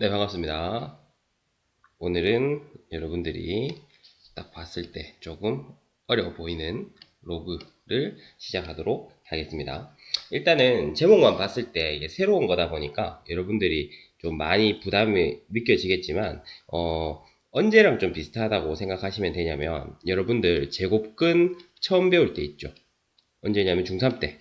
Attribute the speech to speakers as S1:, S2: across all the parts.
S1: 네, 반갑습니다. 오늘은 여러분들이 딱 봤을 때 조금 어려워 보이는 로그를 시작하도록 하겠습니다. 일단은 제목만 봤을 때 이게 새로운 거다 보니까 여러분들이 좀 많이 부담이 느껴지겠지만 언제랑 좀 비슷하다고 생각하시면 되냐면, 여러분들 제곱근 처음 배울 때 있죠. 언제냐면 중3 때.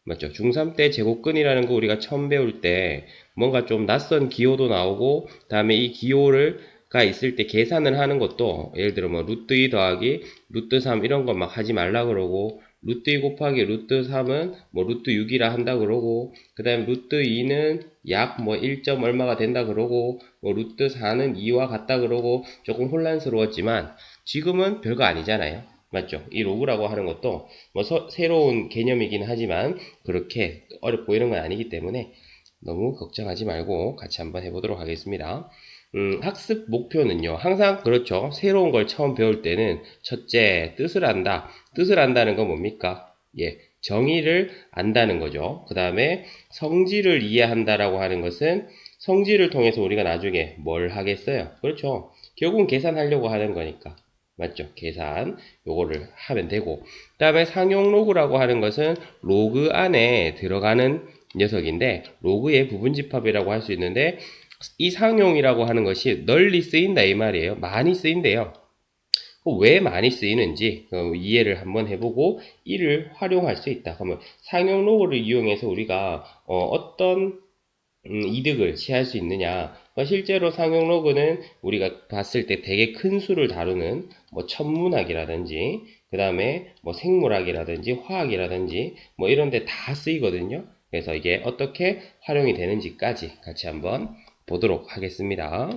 S1: 맞죠? 중3 때 제곱근이라는 거 우리가 처음 배울 때 뭔가 좀 낯선 기호도 나오고, 다음에 이 기호가 있을 때 계산을 하는 것도, 예를 들어 뭐 루트 2 더하기 루트 3 이런 거 막 하지 말라 그러고, 루트 2 곱하기 루트 3은 뭐 루트 6이라 한다 그러고, 그 다음에 루트 2는 약 뭐 1점 얼마가 된다 그러고, 뭐 루트 4는 2와 같다 그러고, 조금 혼란스러웠지만 지금은 별거 아니잖아요. 맞죠? 이 로그라고 하는 것도 뭐 새로운 개념이긴 하지만 그렇게 어렵고 이런 건 아니기 때문에 너무 걱정하지 말고 같이 한번 해보도록 하겠습니다. 학습 목표는요, 항상 그렇죠. 새로운 걸 처음 배울 때는 첫째, 뜻을 안다. 뜻을 안다는 건 뭡니까? 예, 정의를 안다는 거죠. 그 다음에 성질을 이해한다라고 하는 것은 성질을 통해서 우리가 나중에 뭘 하겠어요? 그렇죠. 결국은 계산하려고 하는 거니까. 맞죠? 계산 요거를 하면 되고, 그 다음에 상용 로그라고 하는 것은 로그 안에 들어가는 녀석인데, 로그의 부분집합이라고 할 수 있는데, 이 상용이라고 하는 것이 널리 쓰인다 이 말이에요. 많이 쓰인대요. 왜 많이 쓰이는지 이해를 한번 해보고 이를 활용할 수 있다. 그러면 상용 로그를 이용해서 우리가 어떤 이득을 취할 수 있느냐. 실제로 상용 로그는 우리가 봤을 때 되게 큰 수를 다루는 뭐 천문학이라든지, 그 다음에 뭐 생물학이라든지 화학이라든지 뭐 이런 데 다 쓰이거든요. 그래서 이게 어떻게 활용이 되는지까지 같이 한번 보도록 하겠습니다.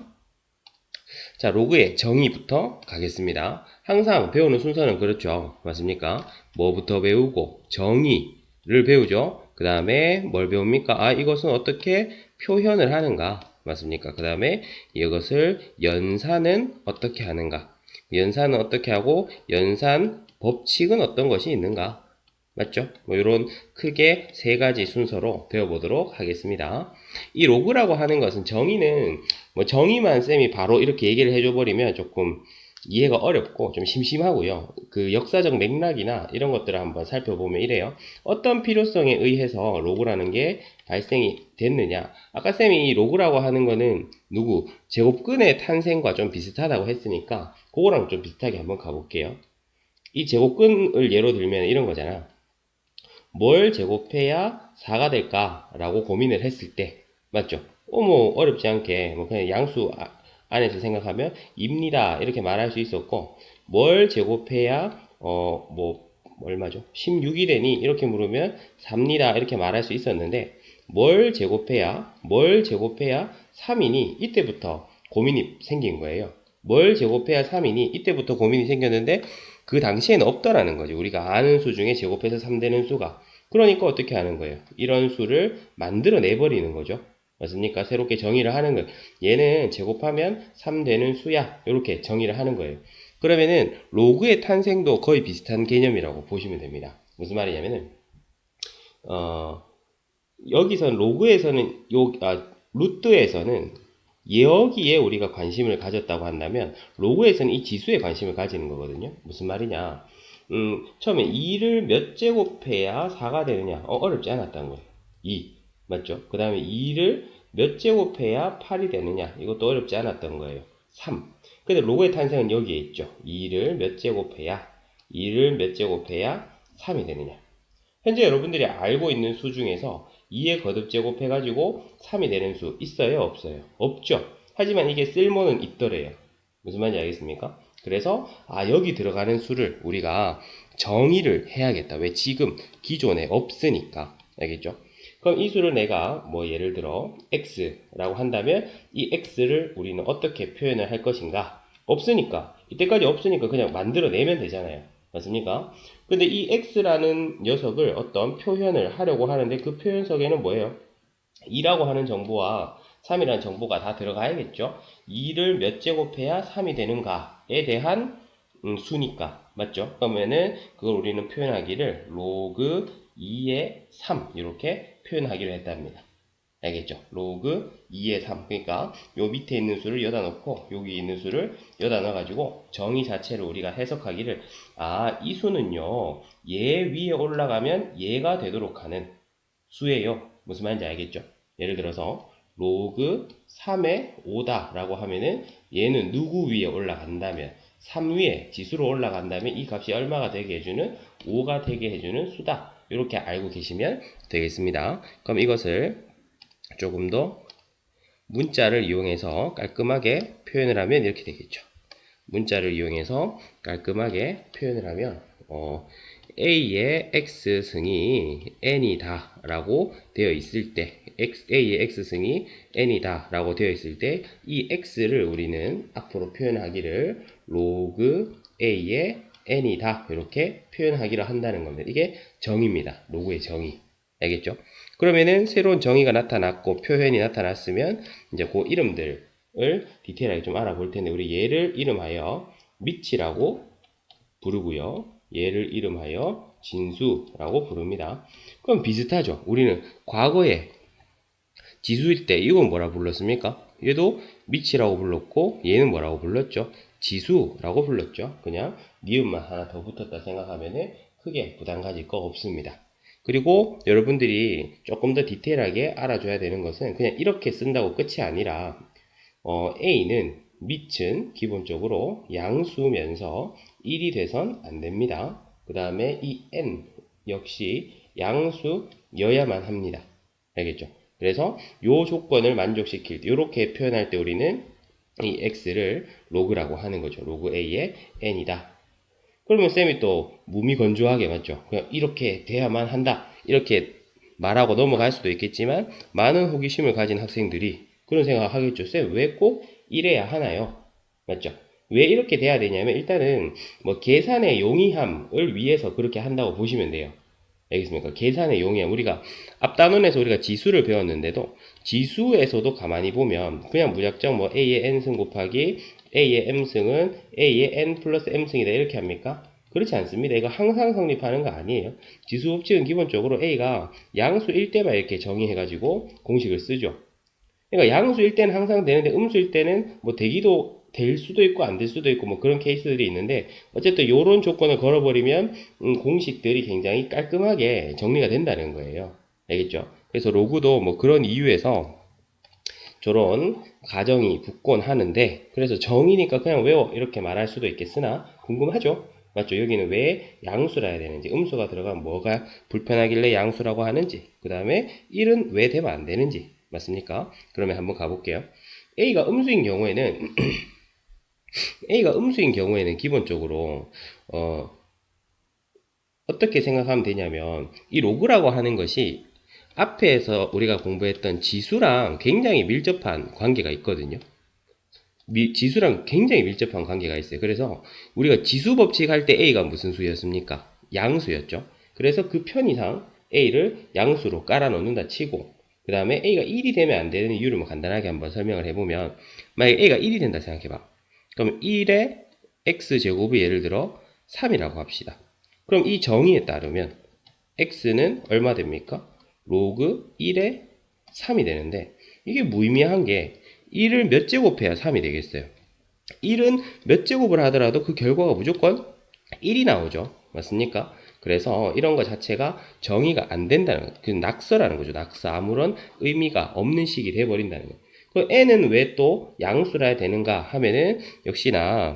S1: 자, 로그의 정의부터 가겠습니다. 항상 배우는 순서는 그렇죠. 맞습니까? 뭐부터 배우고 정의를 배우죠. 그 다음에 뭘 배웁니까? 아, 이것은 어떻게 표현을 하는가? 맞습니까? 그 다음에 이것을 연산은 어떻게 하는가? 연산은 어떻게 하고 연산 법칙은 어떤 것이 있는가? 맞죠? 뭐 이런 크게 세 가지 순서로 배워보도록 하겠습니다. 이 로그라고 하는 것은 정의는 뭐 정의만 쌤이 바로 이렇게 얘기를 해줘버리면 조금 이해가 어렵고 좀 심심하고요. 그 역사적 맥락이나 이런 것들을 한번 살펴보면 이래요. 어떤 필요성에 의해서 로그라는 게 발생이 됐느냐. 아까 쌤이 이 로그라고 하는 거는 제곱근의 탄생과 좀 비슷하다고 했으니까 그거랑 좀 비슷하게 한번 가볼게요. 이 제곱근을 예로 들면 이런 거잖아. 뭘 제곱해야 4가 될까라고 고민을 했을 때, 맞죠? 뭐 어렵지 않게 뭐 그냥 양수 안에서 생각하면 입니다 이렇게 말할 수 있었고, 뭘 제곱해야 뭐 얼마죠? 16이 되니 이렇게 물으면 3니다 이렇게 말할 수 있었는데, 뭘 제곱해야 3이니 이때부터 고민이 생긴 거예요. 뭘 제곱해야 3이니 이때부터 고민이 생겼는데, 그 당시에는 없더라는 거죠. 우리가 아는 수 중에 제곱해서 3 되는 수가. 그러니까 어떻게 하는 거예요? 이런 수를 만들어 내버리는 거죠. 맞습니까? 새롭게 정의를 하는 거예요. 얘는 제곱하면 3 되는 수야. 이렇게 정의를 하는 거예요. 그러면은 로그의 탄생도 거의 비슷한 개념이라고 보시면 됩니다. 무슨 말이냐면은 어, 여기선 로그에서는 루트에서는 여기에 우리가 관심을 가졌다고 한다면 로그에서는 이 지수에 관심을 가지는 거거든요. 무슨 말이냐? 처음에 2를 몇 제곱해야 4가 되느냐? 어렵지 않았다는 거예요. 2. 맞죠? 그 다음에 2를 몇 제곱해야 8이 되느냐? 이것도 어렵지 않았던 거예요. 3. 근데 로그의 탄생은 여기에 있죠. 2를 몇 제곱해야 3이 되느냐? 현재 여러분들이 알고 있는 수 중에서 2의 거듭 제곱해가지고 3이 되는 수 있어요? 없어요? 없죠. 하지만 이게 쓸모는 있더래요. 무슨 말인지 알겠습니까? 그래서 여기 들어가는 수를 우리가 정의를 해야겠다. 왜? 지금 기존에 없으니까. 알겠죠? 그럼 이 수를 내가 뭐 예를 들어 x라고 한다면 이 x를 우리는 어떻게 표현을 할 것인가? 없으니까. 이때까지 없으니까 그냥 만들어내면 되잖아요. 맞습니까? 근데 이 x라는 녀석을 어떤 표현을 하려고 하는데, 그 표현석에는 뭐예요? 2라고 하는 정보와 3이라는 정보가 다 들어가야겠죠? 2를 몇 제곱해야 3이 되는가에 대한 수니까. 맞죠? 그러면은 그걸 우리는 표현하기를 로그 2의 3 이렇게 표현하기로 했답니다. 알겠죠? 로그 2의 3. 그러니까 요 밑에 있는 수를 여기다 넣고 여기 있는 수를 여기다 넣어가지고 정의 자체를 우리가 해석하기를 이 수는요 얘 위에 올라가면 얘가 되도록 하는 수예요. 무슨 말인지 알겠죠? 예를 들어서 로그 3의 5다 라고 하면은 얘는 누구 위에 올라간다면 3 위에 지수로 올라간다면 이 값이 얼마가 되게 해주는 5가 되게 해주는 수다. 이렇게 알고 계시면 되겠습니다. 그럼 이것을 조금 더 문자를 이용해서 깔끔하게 표현을 하면 이렇게 되겠죠. 문자를 이용해서 깔끔하게 표현을 하면 A의 X승이 N이다 라고 되어 있을 때 A의 X승이 N이다 라고 되어 있을 때 이 X를 우리는 앞으로 표현하기를 로그 A의 N이다 이렇게 표현하기를 한다는 겁니다. 이게 정의입니다. 로그의 정의. 알겠죠? 그러면은 새로운 정의가 나타났고 표현이 나타났으면 이제 그 이름들을 디테일하게 좀 알아볼 텐데 우리 얘를 이름하여 미치라고 부르고요. 얘를 이름하여 진수라고 부릅니다. 그럼 비슷하죠. 우리는 과거에 지수일 때 이건 뭐라 불렀습니까? 얘도 미치라고 불렀고 얘는 뭐라고 불렀죠? 지수라고 불렀죠. 그냥 니은만 하나 더 붙었다 생각하면 크게 부담 가질 거 없습니다. 그리고 여러분들이 조금 더 디테일하게 알아줘야 되는 것은 그냥 이렇게 쓴다고 끝이 아니라 A는 밑은 기본적으로 양수면서 1이 돼선 안 됩니다. 그 다음에 이 N 역시 양수여야만 합니다. 알겠죠? 그래서 이 조건을 만족시킬 때 이렇게 표현할 때 우리는 이 X를 로그라고 하는 거죠. 로그 A의 N이다. 그러면 쌤이 또 무미건조하게 맞죠? 그냥 이렇게 돼야만 한다. 이렇게 말하고 넘어갈 수도 있겠지만 많은 호기심을 가진 학생들이 그런 생각을 하겠죠. 쌤, 왜 꼭 이래야 하나요? 맞죠? 왜 이렇게 돼야 되냐면 일단은 뭐 계산의 용이함을 위해서 그렇게 한다고 보시면 돼요. 알겠습니까? 계산의 용이함. 우리가 앞 단원에서 우리가 지수를 배웠는데도 지수에서도 가만히 보면 그냥 무작정 뭐 A의 N승 곱하기 A의 M승은 A의 N 플러스 M승이다 이렇게 합니까? 그렇지 않습니다. 이거 항상 성립하는 거 아니에요. 지수 법칙은 기본적으로 A가 양수일 때만 이렇게 정의해가지고 공식을 쓰죠. 그러니까 양수일 때는 항상 되는데 음수일 때는 뭐 되기도 될 수도 있고 안 될 수도 있고 뭐 그런 케이스들이 있는데 어쨌든 요런 조건을 걸어버리면 공식들이 굉장히 깔끔하게 정리가 된다는 거예요. 알겠죠? 그래서 로그도 뭐 그런 이유에서 저런 가정이 붙곤 하는데 그래서 정이니까 그냥 외워 이렇게 말할 수도 있겠으나 궁금하죠? 맞죠? 여기는 왜 양수라 해야 되는지 음수가 들어가면 뭐가 불편하길래 양수라고 하는지 그 다음에 1은 왜 되면 안 되는지 맞습니까? 그러면 한번 가볼게요. A가 음수인 경우에는 A가 음수인 경우에는 기본적으로 어떻게 생각하면 되냐면 이 로그라고 하는 것이 앞에서 우리가 공부했던 지수랑 굉장히 밀접한 관계가 있거든요. 지수랑 굉장히 밀접한 관계가 있어요. 그래서 우리가 지수 법칙 할 때 A가 무슨 수였습니까? 양수였죠. 그래서 그 편의상 A를 양수로 깔아 놓는다 치고 그 다음에 A가 1이 되면 안 되는 이유를 뭐 간단하게 한번 설명을 해보면 만약에 A가 1이 된다 생각해봐. 그럼 1의 X제곱이 예를 들어 3이라고 합시다. 그럼 이 정의에 따르면 X는 얼마 됩니까? 로그 1의 3이 되는데 이게 무의미한 게 1을 몇 제곱해야 3이 되겠어요? 1은 몇 제곱을 하더라도 그 결과가 무조건 1이 나오죠. 맞습니까? 그래서 이런 것 자체가 정의가 안 된다는 그 낙서라는 거죠. 낙서. 아무런 의미가 없는 식이 돼버린다는 거예요. 그 n은 왜 또 양수라 해야 되는가 하면은 역시나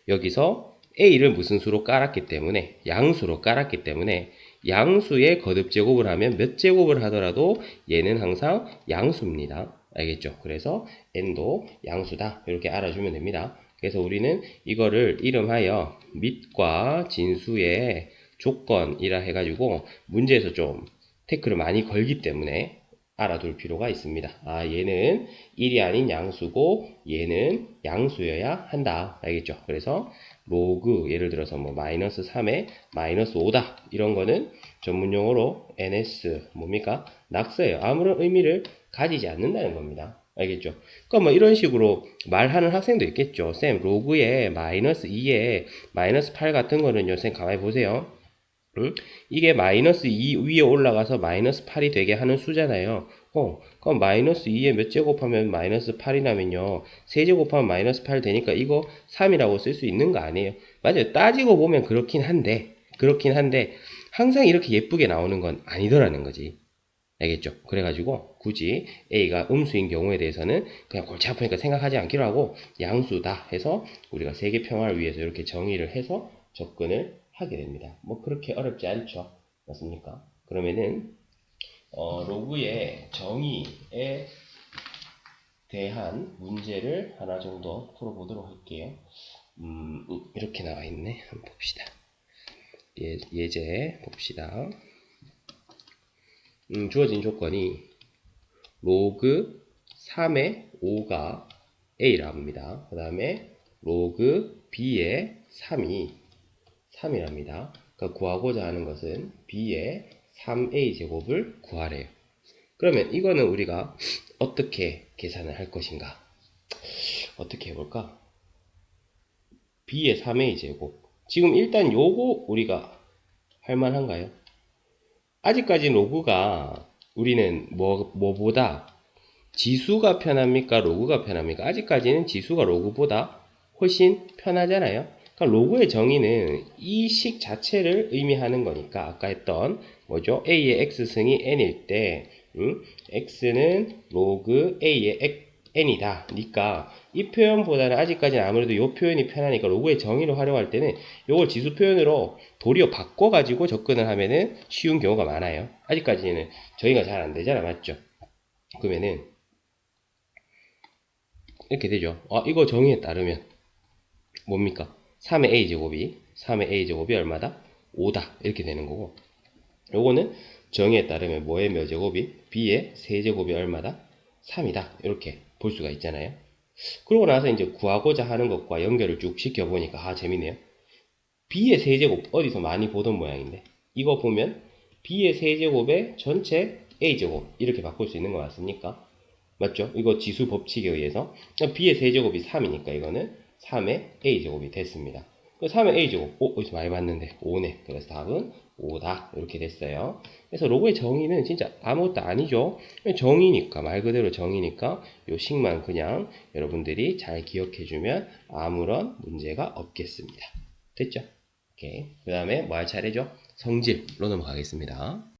S1: 여기서 a를 무슨 수로 깔았기 때문에 양수로 깔았기 때문에 양수의 거듭 제곱을 하면 몇 제곱을 하더라도 얘는 항상 양수입니다. 알겠죠? 그래서 n도 양수다. 이렇게 알아주면 됩니다. 그래서 우리는 이거를 이름하여 밑과 진수의 조건이라 해가지고 문제에서 좀 태클을 많이 걸기 때문에 알아둘 필요가 있습니다. 얘는 1이 아닌 양수고 얘는 양수여야 한다. 알겠죠? 그래서 로그 예를 들어서 뭐 마이너스 3에 마이너스 5다. 이런 거는 전문용어로 ns 뭡니까? 낙서예요. 아무런 의미를 가지지 않는다는 겁니다. 알겠죠? 그러니까 뭐 이런 식으로 말하는 학생도 있겠죠. 쌤, 로그에 마이너스 2에 마이너스 8 같은 거는요, 쌤 가만히 보세요. 응? 이게 마이너스 2 위에 올라가서 마이너스 8이 되게 하는 수잖아요. 그럼 마이너스 2에 몇 제곱하면 마이너스 8이 나면요. 세제곱하면 마이너스 8 되니까 이거 3이라고 쓸 수 있는 거 아니에요? 맞아요. 따지고 보면 그렇긴 한데, 항상 이렇게 예쁘게 나오는 건 아니더라는 거지. 알겠죠? 그래가지고 굳이 A가 음수인 경우에 대해서는 그냥 골치 아프니까 생각하지 않기로 하고 양수다 해서 우리가 세계 평화를 위해서 이렇게 정의를 해서 접근을 하게 됩니다. 뭐 그렇게 어렵지 않죠? 맞습니까? 그러면은 로그의 정의에 대한 문제를 하나 정도 풀어보도록 할게요. 이렇게 나와 있네. 한번 봅시다. 예제 봅시다. 주어진 조건이 로그 3의 5가 A라 합니다. 그 다음에 로그 B의 3이 3이랍니다. 그러니까 구하고자 하는 것은 B의 3A 제곱을 구하래요. 그러면 이거는 우리가 어떻게 계산을 할 것인가? 어떻게 해볼까? B의 3A 제곱. 지금 일단 요거 우리가 할만한가요? 아직까지 로그가 우리는 뭐보다 지수가 편합니까? 로그가 편합니까? 아직까지는 지수가 로그보다 훨씬 편하잖아요. 그러니까 로그의 정의는 이 식 자체를 의미하는 거니까 아까 했던 뭐죠? A의 x승이 n일 때 x는 로그 A의 n이다. 그러니까 이 표현보다는 아직까지는 아무래도 이 표현이 편하니까 로그의 정의를 활용할 때는 이걸 지수 표현으로 도리어 바꿔가지고 접근을 하면은 쉬운 경우가 많아요. 아직까지는 저희가 잘 안 되잖아. 맞죠? 그러면은 이렇게 되죠. 이거 정의에 따르면 뭡니까? 3의 a제곱이 얼마다? 5다. 이렇게 되는 거고 요거는 정의에 따르면 뭐의 몇 제곱이? b의 세제곱이 얼마다? 3이다. 이렇게 볼 수가 있잖아요. 그러고 나서 이제 구하고자 하는 것과 연결을 쭉 시켜보니까 재밌네요. b의 세제곱 어디서 많이 보던 모양인데 이거 보면 b의 세제곱의 전체 a제곱 이렇게 바꿀 수 있는 거 맞습니까? 맞죠? 이거 지수 법칙에 의해서 b의 세제곱이 3이니까 이거는 3의 a제곱이 됐습니다. 3의 a제곱, 어디서 많이 봤는데 5네. 그래서 답은 5다. 이렇게 됐어요. 그래서 로그의 정의는 진짜 아무것도 아니죠. 정의니까, 말 그대로 정의니까 요 식만 그냥 여러분들이 잘 기억해주면 아무런 문제가 없겠습니다. 됐죠? 오케이. 그 다음에 뭐 할 차례죠? 성질로 넘어가겠습니다.